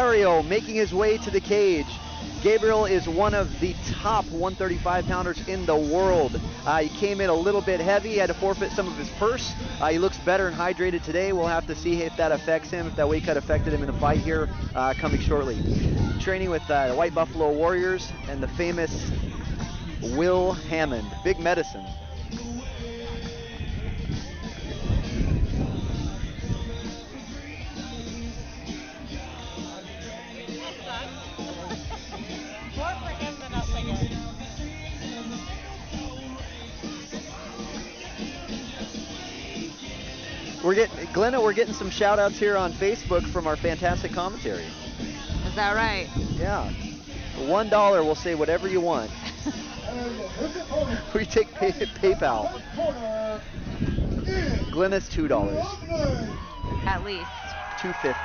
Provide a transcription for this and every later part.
Solorio making his way to the cage. Gabriel is one of the top 135-pounders in the world. He came in a little bit heavy. He had to forfeit some of his purse. He looks better and hydrated today. We'll have to see if that affects him, if that weight cut affected him in the fight here coming shortly. Training with the White Buffalo Warriors and the famous Will Hammond. Big medicine. Glenna, we're getting some shout outs here on Facebook from our fantastic commentary. Is that right? Yeah. $1 will say whatever you want. We take PayPal. Glenna's $2. At least. $2.50.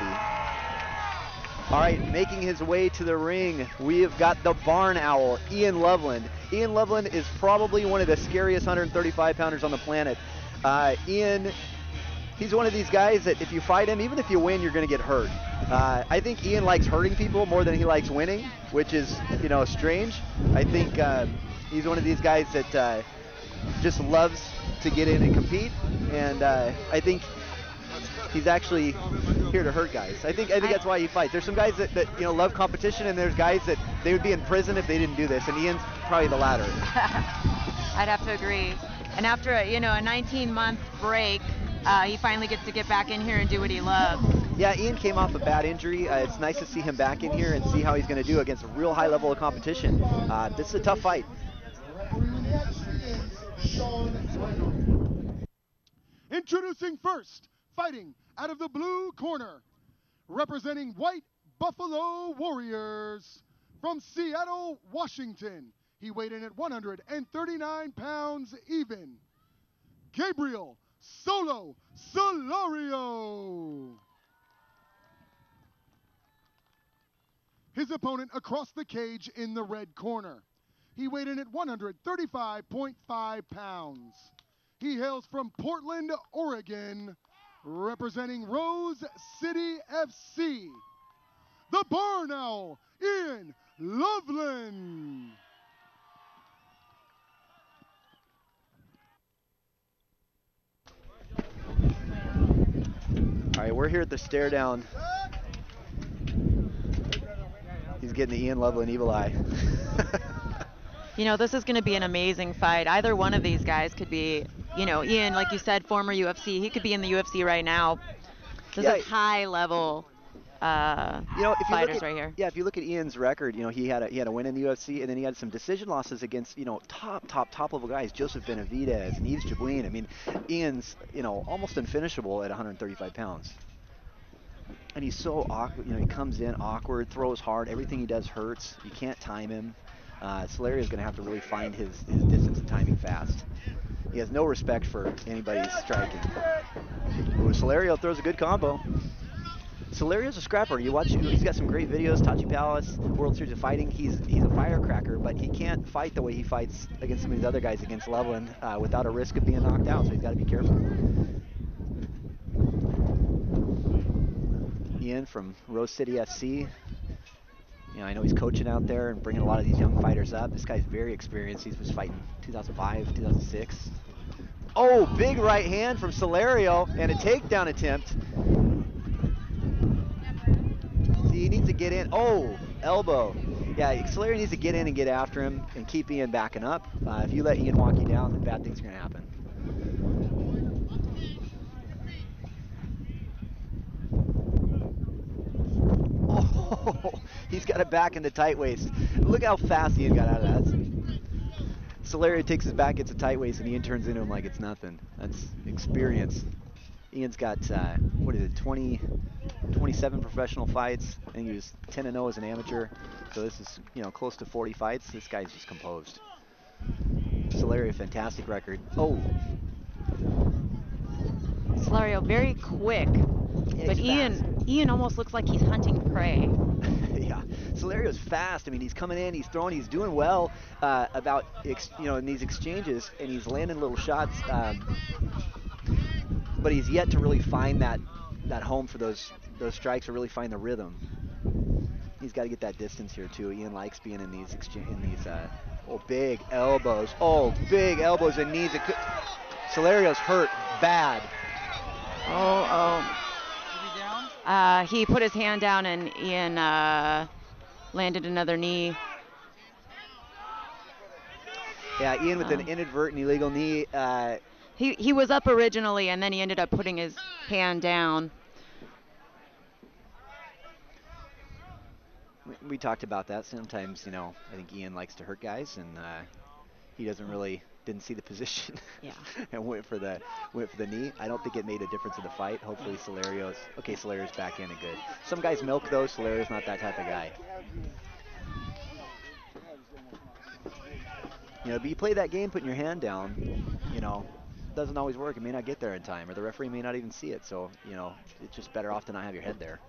All right, making his way to the ring, we have got the barn owl, Ian Loveland. Ian Loveland is probably one of the scariest 135-pounders on the planet. Ian, he's one of these guys that if you fight him, even if you win, you're going to get hurt. I think Ian likes hurting people more than he likes winning, which is, strange. I think he's one of these guys that just loves to get in and compete, and I think he's actually here to hurt guys. I think that's why he fights. There's some guys that love competition, and there's guys that they would be in prison if they didn't do this, and Ian's probably the latter. I'd have to agree. And after a 19-month break, he finally gets to get back in here and do what he loves. Yeah, Ian came off a bad injury. It's nice to see him back in here and see how he's going to do against a real high level of competition. This is a tough fight. Introducing first, fighting out of the blue corner, representing White Buffalo Warriors from Seattle, Washington. He weighed in at 139 pounds even. Gabriel Solorio. His opponent across the cage in the red corner. He weighed in at 135.5 pounds. He hails from Portland, Oregon, representing Rose City FC. The Barn Owl, Ian Loveland. All right, we're here at the stare down. He's getting the Ian Loveland evil eye. This is going to be an amazing fight. Either one of these guys could be, Ian, like you said, former UFC. He could be in the UFC right now. This is high level fighters right here. Yeah, if you look at Ian's record, he had a win in the UFC, and then he had some decision losses against top level guys, Joseph Benavidez and Yves Jabouin. I mean, Ian's almost unfinishable at 135 pounds. And he's so awkward. He comes in awkward, throws hard. Everything he does hurts. You can't time him. Solorio is going to have to really find his distance and timing fast. He has no respect for anybody's striking. Ooh, Solorio throws a good combo. Solorio's a scrapper. You watch, he's got some great videos. Tachi Palace, World Series of Fighting. He's a firecracker, but he can't fight the way he fights against some of these other guys against Loveland without a risk of being knocked out. So he's got to be careful. Ian from Rose City FC. I know he's coaching out there and bringing a lot of these young fighters up. This guy's very experienced. He was fighting 2005, 2006. Oh, big right hand from Solorio and a takedown attempt. See, he needs to get in. Oh, elbow. Yeah, Solorio needs to get in and get after him and keep Ian backing up. If you let Ian walk you down, then bad things are going to happen. Oh, he's got it back into tight waist. Look how fast Ian got out of that. Solorio takes his back, gets a tight waist, and Ian turns into him like it's nothing. That's experience. Ian's got, 27 professional fights. I think he was 10-0 as an amateur. So this is, close to 40 fights. This guy's just composed. Solorio, fantastic record. Oh. Solorio, very quick. Yeah, but Ian almost looks like he's hunting prey. Yeah, Solario's fast. I mean, he's coming in, he's throwing, he's doing well in these exchanges, and he's landing little shots. But he's yet to really find that home for those strikes, or really find the rhythm. He's got to get that distance here too. Ian likes being in these big elbows. Oh, big elbows and knees. Solario's hurt bad. He put his hand down and Ian landed another knee. Yeah, Ian with an inadvertent illegal knee. He was up originally and then he ended up putting his hand down. We talked about that. Sometimes, I think Ian likes to hurt guys, and he didn't see the position. Yeah. And went for the knee. I don't think it made a difference in the fight. Hopefully Solario's back in and good. Some guys milk those. Solario's not that type of guy. But you play that game putting your hand down, doesn't always work. It may not get there in time, or the referee may not even see it. So, it's just better off to not have your head there.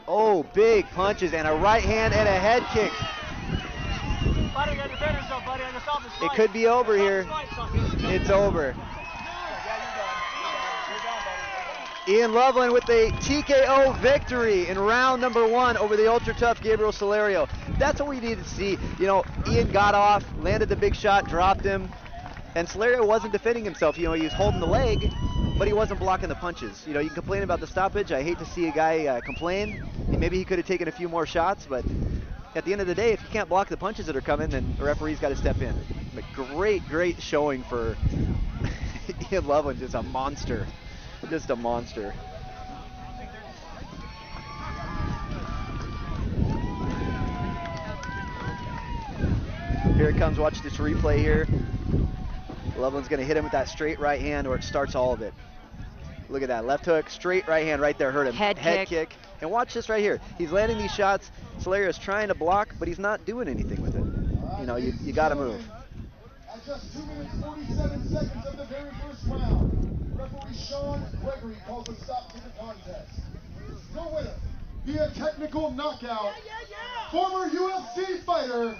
Oh, big punches and a right hand and a head kick. It could be over here. It's over. Ian Loveland with a TKO victory in round number 1 over the ultra-tough Gabriel Solorio. That's what we needed to see. Ian got off, landed the big shot, dropped him, and Solorio wasn't defending himself. He was holding the leg, but he wasn't blocking the punches. You can complain about the stoppage. I hate to see a guy complain. Maybe he could have taken a few more shots, but at the end of the day, if you can't block the punches that are coming, then the referee's got to step in. But great showing for Ian Loveland, just a monster. Just a monster. Here it comes. Watch this replay here. Loveland's going to hit him with that straight right hand, or it starts all of it. Look at that. Left hook, straight right hand right there. Hurt him. Head kick. And watch this right here. He's landing these shots. Solario's trying to block, but he's not doing anything with it. You got to move. At just 2 minutes, 47 seconds of the very first round, referee Sean Gregory calls a stop to the contest. Your winner, via technical knockout, former UFC fighter,